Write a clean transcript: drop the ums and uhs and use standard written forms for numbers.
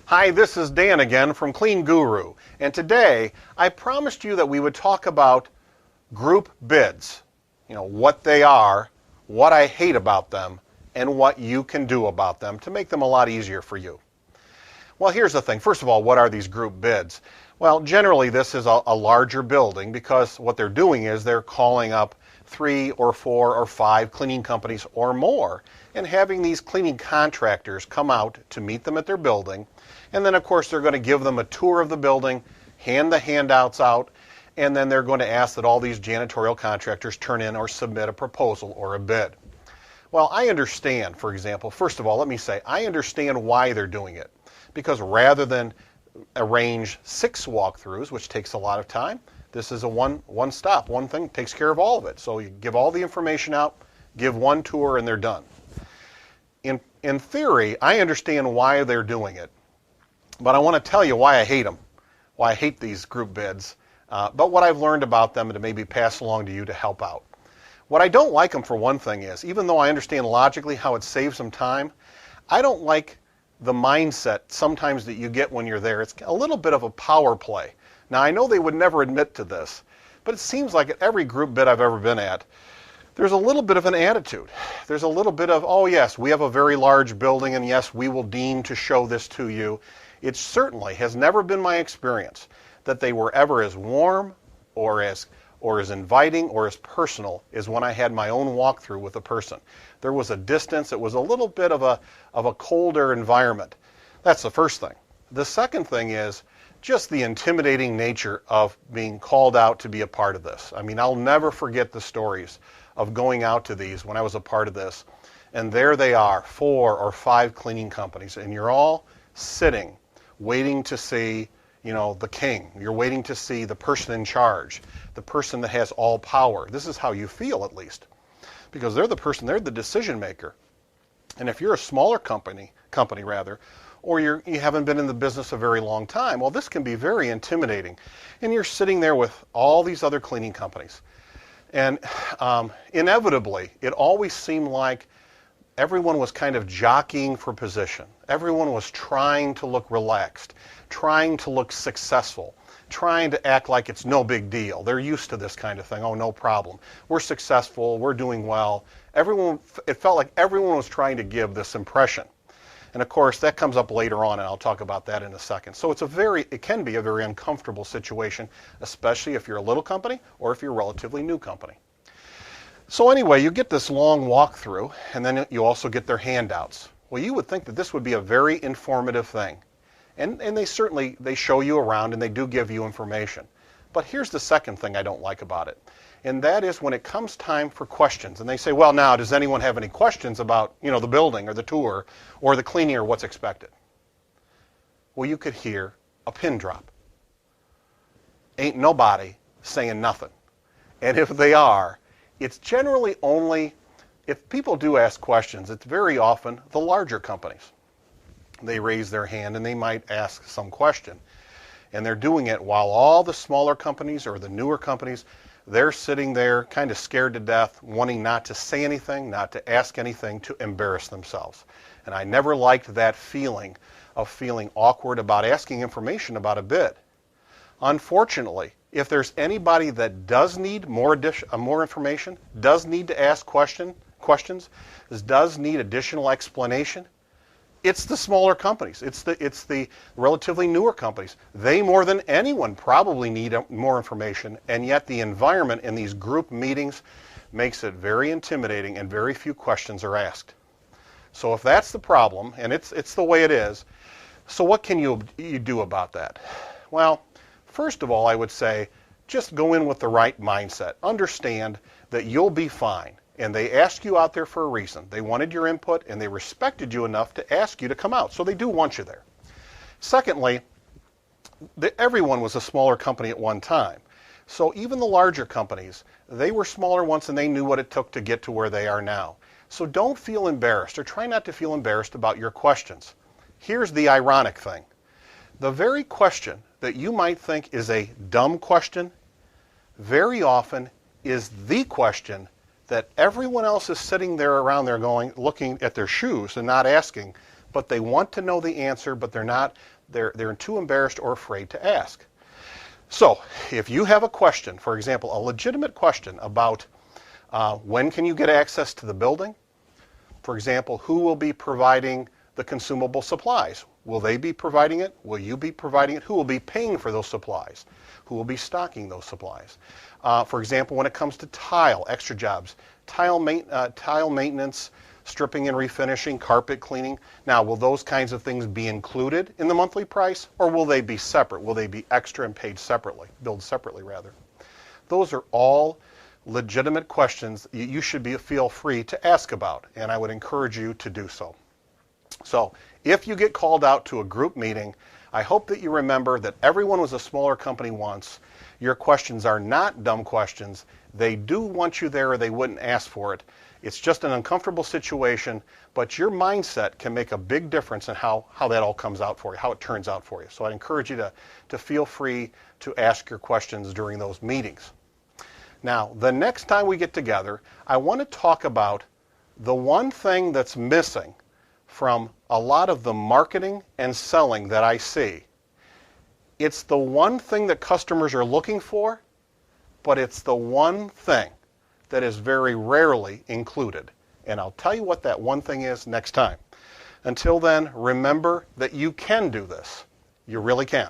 Hi, this is Dan again from CleanGuru, and today I promised you that we would talk about group bids. You know, what they are, what I hate about them, and what you can do about them to make them a lot easier for you. Well, here's the thing. First of all, what are these group bids? Well, generally this is a larger building because what they're doing is they're calling up 3 or 4 or 5 cleaning companies or more and having these cleaning contractors come out to meet them at their building. And then, of course, they're going to give them a tour of the building, hand the handouts out, and then they're going to ask that all these janitorial contractors turn in or submit a proposal or a bid. Well, I understand, for example, first of all, let me say, I understand why they're doing it. Because rather than arrange 6 walkthroughs, which takes a lot of time, this is a one stop, one thing, takes care of all of it. So you give all the information out, give one tour, and they're done. In theory, I understand why they're doing it. But I want to tell you why I hate them, why I hate these group bids, but what I've learned about them and to maybe pass along to you to help out. What I don't like them, for one thing, is, even though I understand logically how it saves some time, I don't like the mindset sometimes that you get when you're there. It's a little bit of a power play. Now, I know they would never admit to this, but it seems like at every group bid I've ever been at, there's a little bit of an attitude. There's a little bit of, oh yes, we have a very large building, and yes, we will deign to show this to you. It certainly has never been my experience that they were ever as warm or as inviting or as personal as when I had my own walkthrough with a person. There was a distance. It was a little bit of a colder environment. That's the first thing. The second thing is just the intimidating nature of being called out to be a part of this. I mean, I'll never forget the stories of going out to these when I was a part of this. And there they are, 4 or 5 cleaning companies, and you're all sitting waiting to see, you know, the king. You're waiting to see the person in charge, the person that has all power. This is how you feel, at least, because they're the person, they're the decision maker. And if you're a smaller company rather, or you haven't been in the business a very long time, well, this can be very intimidating. And you're sitting there with all these other cleaning companies. And inevitably, it always seemed like everyone was kind of jockeying for position. Everyone was trying to look relaxed, trying to look successful, trying to act like it's no big deal. They're used to this kind of thing. Oh, no problem. We're successful. We're doing well. It felt like everyone was trying to give this impression. And of course, that comes up later on, and I'll talk about that in a second. So it can be a very uncomfortable situation, especially if you're a little company or if you're a relatively new company. So anyway, you get this long walkthrough, and then you also get their handouts. Well, you would think that this would be a very informative thing. And they show you around, and they do give you information. But here's the second thing I don't like about it. And that is when it comes time for questions. And they say, well, now, does anyone have any questions about, you know, the building or the tour or the cleaning or what's expected? Well, you could hear a pin drop. Ain't nobody saying nothing. And if they are, it's generally only, if people do ask questions, it's very often the larger companies. They raise their hand and they might ask some question. And they're doing it while all the smaller companies or the newer companies, they're sitting there kind of scared to death, wanting not to say anything, not to ask anything, to embarrass themselves. And I never liked that feeling of feeling awkward about asking information about a bid. Unfortunately, if there's anybody that does need more information, does need to ask questions, does need additional explanation, it's the smaller companies. It's the relatively newer companies. They, more than anyone, probably need more information, and yet the environment in these group meetings makes it very intimidating, and very few questions are asked. So if that's the problem, and it's the way it is, so what can you do about that? Well, first of all, I would say just go in with the right mindset. Understand that you'll be fine. And they asked you out there for a reason. They wanted your input, and they respected you enough to ask you to come out. So they do want you there. Secondly, everyone was a smaller company at one time. So even the larger companies, they were smaller once, and they knew what it took to get to where they are now. So don't feel embarrassed, or try not to feel embarrassed about your questions. Here's the ironic thing. The very question that you might think is a dumb question very often is the question that everyone else is sitting there around there looking at their shoes and not asking but they want to know the answer, but they're too embarrassed or afraid to ask. So if you have a question, for example, a legitimate question about when can you get access to the building? For example, who will be providing the consumable supplies? Will they be providing it? Will you be providing it? Who will be paying for those supplies? Who will be stocking those supplies? For example, when it comes to tile, extra jobs, tile maintenance, stripping and refinishing, carpet cleaning. Now, will those kinds of things be included in the monthly price, or will they be separate? Will they be extra and paid separately, billed separately rather? Those are all legitimate questions you should feel free to ask about, and I would encourage you to do so. So if you get called out to a group meeting, I hope that you remember that everyone was a smaller company once. Your questions are not dumb questions. They do want you there or they wouldn't ask for it. It's just an uncomfortable situation, but your mindset can make a big difference in how that all comes out for you, how it turns out for you. So I encourage you to feel free to ask your questions during those meetings. Now, the next time we get together, I want to talk about the one thing that's missing from a lot of the marketing and selling that I see. It's the one thing that customers are looking for, but it's the one thing that is very rarely included. And I'll tell you what that one thing is next time. Until then, remember that you can do this. You really can.